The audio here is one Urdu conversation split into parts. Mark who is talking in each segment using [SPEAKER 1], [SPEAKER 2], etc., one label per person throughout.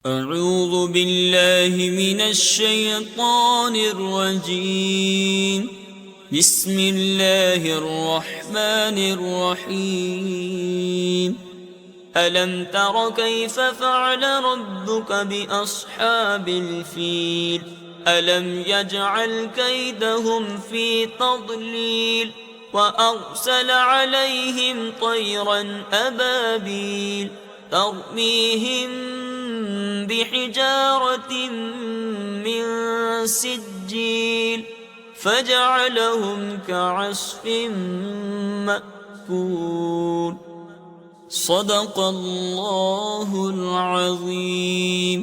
[SPEAKER 1] اعوذ باللہ من الشیطان الرجیم بسم اللہ الرحمن الرحیم ألم تر كيف فعل ربك بأصحاب الفيل ألم يجعل كيدهم في تضليل وأرسل عليهم طيرا أبابيل ترميهم بحجارة من سجيل فجعلهم كعصف مأكول صدق اللہ العظیم.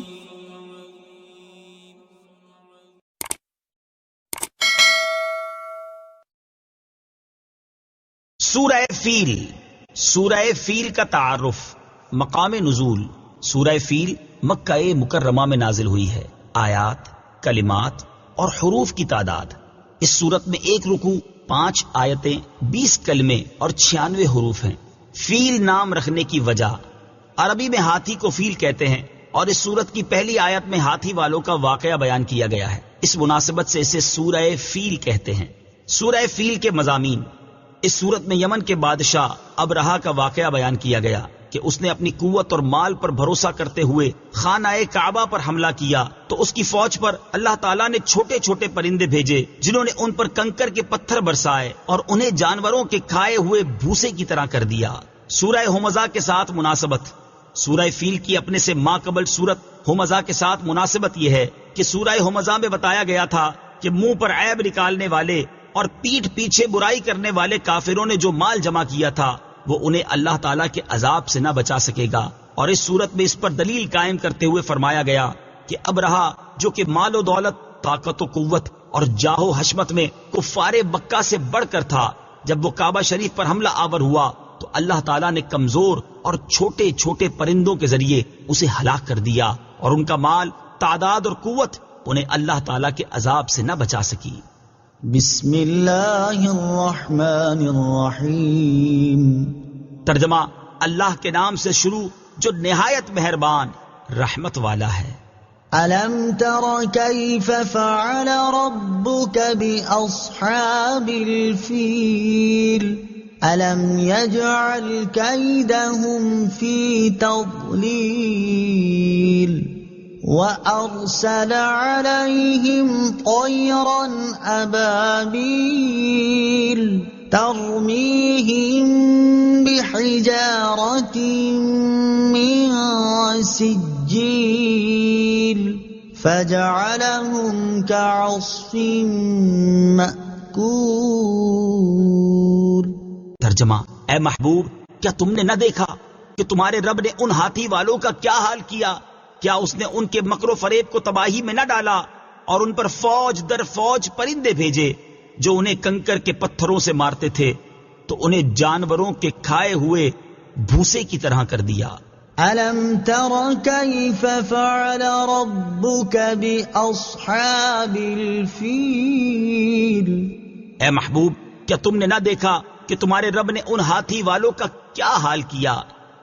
[SPEAKER 2] سورہ فیل. سورہ فیل کا تعارف. مقام نزول. سورہ فیل مکہ مکرمہ میں نازل ہوئی ہے. آیات، کلمات اور حروف کی تعداد. اس سورت میں 1 رکوع، 5 آیتیں، 20 کلمے اور 96 حروف ہیں. فیل نام رکھنے کی وجہ، عربی میں ہاتھی کو فیل کہتے ہیں اور اس سورت کی پہلی آیت میں ہاتھی والوں کا واقعہ بیان کیا گیا ہے. اس مناسبت سے اسے سورہ فیل کہتے ہیں. سورہ فیل کے مضامین. اس سورت میں یمن کے بادشاہ ابرہا کا واقعہ بیان کیا گیا کہ اس نے اپنی قوت اور مال پر بھروسہ کرتے ہوئے خانہ کعبہ پر حملہ کیا تو اس کی فوج پر اللہ تعالیٰ نے چھوٹے چھوٹے پرندے بھیجے جنہوں نے ان پر کنکر کے پتھر برسائے اور انہیں جانوروں کے کھائے ہوئے بھوسے کی طرح کر دیا. سورہ ہمزہ کے ساتھ مناسبت. سورہ فیل کی اپنے سے ماقبل سورت ہمزہ کے ساتھ مناسبت یہ ہے کہ سورہ ہمزہ میں بتایا گیا تھا کہ منہ پر عیب نکالنے والے اور پیٹھ پیچھے برائی کرنے والے کافروں نے جو مال جمع کیا تھا وہ انہیں اللہ تعالیٰ کے عذاب سے نہ بچا سکے گا. اور اس صورت میں اس پر دلیل قائم کرتے ہوئے فرمایا گیا کہ ابرہا جو کہ مال و دولت، طاقت و قوت اور جاہ و حشمت میں کفار مکہ سے بڑھ کر تھا، جب وہ کعبہ شریف پر حملہ آور ہوا تو اللہ تعالیٰ نے کمزور اور چھوٹے چھوٹے پرندوں کے ذریعے اسے ہلاک کر دیا اور ان کا مال، تعداد اور قوت انہیں اللہ تعالیٰ کے عذاب سے نہ بچا سکی.
[SPEAKER 3] بسم اللہ الرحمن الرحیم.
[SPEAKER 2] ترجمہ: اللہ کے نام سے شروع جو نہایت مہربان رحمت والا ہے.
[SPEAKER 3] أَلَمْ تَرَ كَيْفَ فَعَلَ رَبُّكَ بِأَصْحَابِ الْفِيلِ أَلَمْ يَجْعَلْ كَيْدَهُمْ فِي تَضْلِيلٍ وَأَرْسَلَ عَلَيْهِمْ طَيْرًا أَبَابِيلَ تَرْمِيهِمْ بِحِجَارَةٍ مِّن سِجِّيلٍ فَجَعَلَهُمْ كَعَصْفٍ مَّأْكُولٍ.
[SPEAKER 2] ترجمہ: اے محبوب، کیا تم نے نہ دیکھا کہ تمہارے رب نے ان ہاتھی والوں کا کیا حال کیا؟ کیا اس نے ان کے مکر و فریب کو تباہی میں نہ ڈالا اور ان پر فوج در فوج پرندے بھیجے جو انہیں کنکر کے پتھروں سے مارتے تھے تو انہیں جانوروں کے کھائے ہوئے بھوسے کی طرح کر دیا.
[SPEAKER 3] أَلَمْ تَرَ كَيْفَ فَعَلَ رَبُّكَ بِأَصْحَابِ الْفِيلِ.
[SPEAKER 2] اے محبوب، کیا تم نے نہ دیکھا کہ تمہارے رب نے ان ہاتھی والوں کا کیا حال کیا؟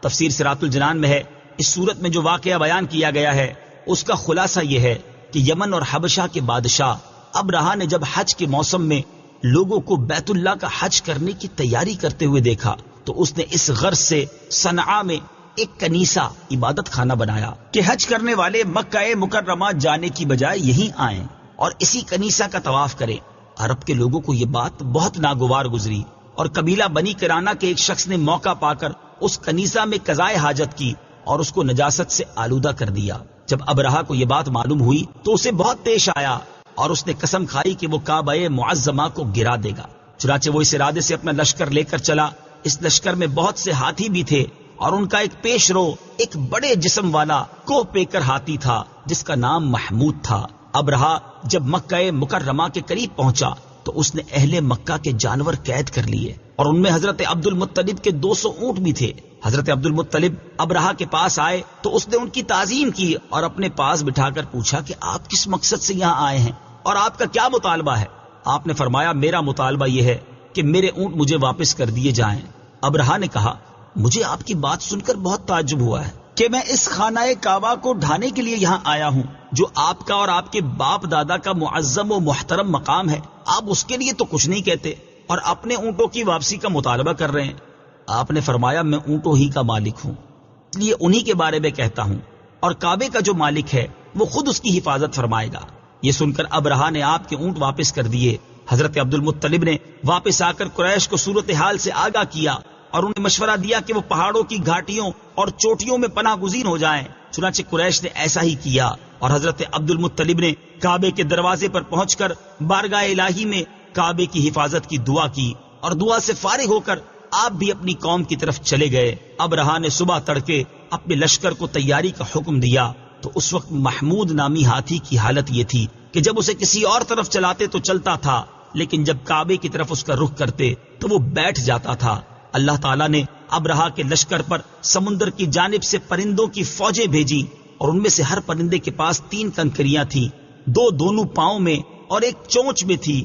[SPEAKER 2] تفسیر صراط الجنان میں ہے اس صورت میں جو واقعہ بیان کیا گیا ہے اس کا خلاصہ یہ ہے کہ یمن اور حبشہ کے بادشاہ ابرہا نے جب حج کے موسم میں لوگوں کو بیت اللہ کا حج کرنے کی تیاری کرتے ہوئے دیکھا تو اس نے اس غرض سے صنعاء میں ایک کنیسہ، عبادت خانہ بنایا کہ حج کرنے والے مکہ مکرمہ جانے کی بجائے یہیں آئیں اور اسی کنیسہ کا طواف کریں. عرب کے لوگوں کو یہ بات بہت ناگوار گزری اور قبیلہ بنی کرانہ کے ایک شخص نے موقع پا کر اس کنیسہ میں قضائے حاجت کی اور اس کو نجاست سے آلودہ کر دیا. جب ابرہا کو یہ بات معلوم ہوئی تو اسے بہت پیش آیا اور اس نے قسم کھائی کہ وہ کعبہ معظمہ کو گرا دے گا. چنانچہ وہ اس ارادے سے اپنا لشکر لے کر چلا. اس لشکر میں بہت سے ہاتھی بھی تھے اور ان کا ایک پیش رو ایک بڑے جسم والا کوہ پیکر ہاتھی تھا جس کا نام محمود تھا. ابرہا جب مکہ مکرمہ کے قریب پہنچا تو اس نے اہل مکہ کے جانور قید کر لیے اور ان میں حضرت عبد المطلب کے 200 اونٹ بھی تھے. حضرت عبد المطلب ابرہا کے پاس آئے تو اس نے ان کی تعظیم کی اور اپنے پاس بٹھا کر پوچھا کہ آپ کس مقصد سے یہاں آئے ہیں اور آپ کا کیا مطالبہ ہے؟ آپ نے فرمایا میرا مطالبہ یہ ہے کہ میرے اونٹ مجھے واپس کر دیے جائیں. ابرہا نے کہا مجھے آپ کی بات سن کر بہت تعجب ہوا ہے. کہ میں اس خانہ کعبہ کو ڈھانے کے لیے یہاں آیا ہوں جو آپ کا اور آپ کے باپ دادا کا معظم و محترم مقام ہے، آپ اس کے لیے تو کچھ نہیں کہتے اور اپنے اونٹوں کی واپسی کا مطالبہ کر رہے ہیں۔ آپ نے فرمایا میں اونٹوں ہی کا مالک ہوں، اس لیے انہی کے بارے میں کہتا ہوں، اور کعبے کا جو مالک ہے وہ خود اس کی حفاظت فرمائے گا۔ یہ سن کر ابرہہ نے آپ کے اونٹ واپس کر دیے۔ حضرت عبد المطلب نے واپس آ کر قریش کو صورتحال سے آگاہ کیا اور انہیں مشورہ دیا کہ وہ پہاڑوں کی گھاٹیوں اور چوٹیوں میں پناہ گزین ہو جائیں۔ چنانچہ قریش نے ایسا ہی کیا اور حضرت عبد المطلب نے کعبے کے دروازے پر پہنچ کر بارگاہ الہی میں کعبے کی حفاظت کی دعا کی، اور دعا سے فارغ ہو کر آپ بھی اپنی قوم کی طرف چلے گئے۔ ابرہہ نے صبح تڑکے اپنے لشکر کو تیاری کا حکم دیا تو اس وقت محمود نامی ہاتھی کی حالت یہ تھی کہ جب اسے کسی اور طرف چلاتے تو چلتا تھا، لیکن جب کعبے کی طرف اس کا رخ کرتے تو وہ بیٹھ جاتا تھا۔ اللہ تعالیٰ نے ابرہہ کے لشکر پر سمندر کی جانب سے پرندوں کی فوجیں بھیجی، اور ان میں سے ہر پرندے کے پاس 3 کنکریاں تھیں، 2 دونوں پاؤں میں اور 1 چونچ میں تھی۔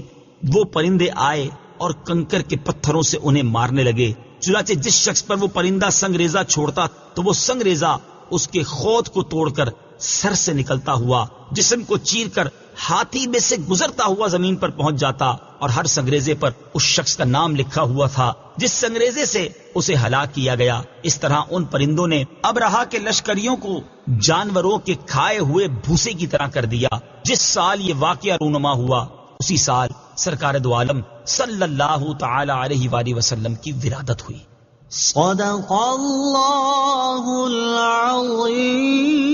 [SPEAKER 2] وہ پرندے آئے اور کنکر کے پتھروں سے انہیں مارنے لگے۔ چنانچہ جس شخص پر وہ پرندہ سنگریزہ چھوڑتا تو وہ سنگریزہ اس کے خود کو توڑ کر سر سے نکلتا ہوا جسم کو چیر کر ہاتھی میں سے گزرتا ہوا زمین پر پہنچ جاتا، اور ہر سنگریزے پر اس شخص کا نام لکھا ہوا تھا جس سنگریزے سے اسے ہلاک کیا گیا۔ اس طرح ان پرندوں نے ابرہہ کے لشکریوں کو جانوروں کے کھائے ہوئے بھوسے کی طرح کر دیا۔ جس سال یہ واقعہ رونما ہوا اسی سال سرکار دو عالم صلی اللہ تعالی علیہ وآلہ وسلم کی ولادت ہوئی۔
[SPEAKER 3] صدق اللہ العظیم۔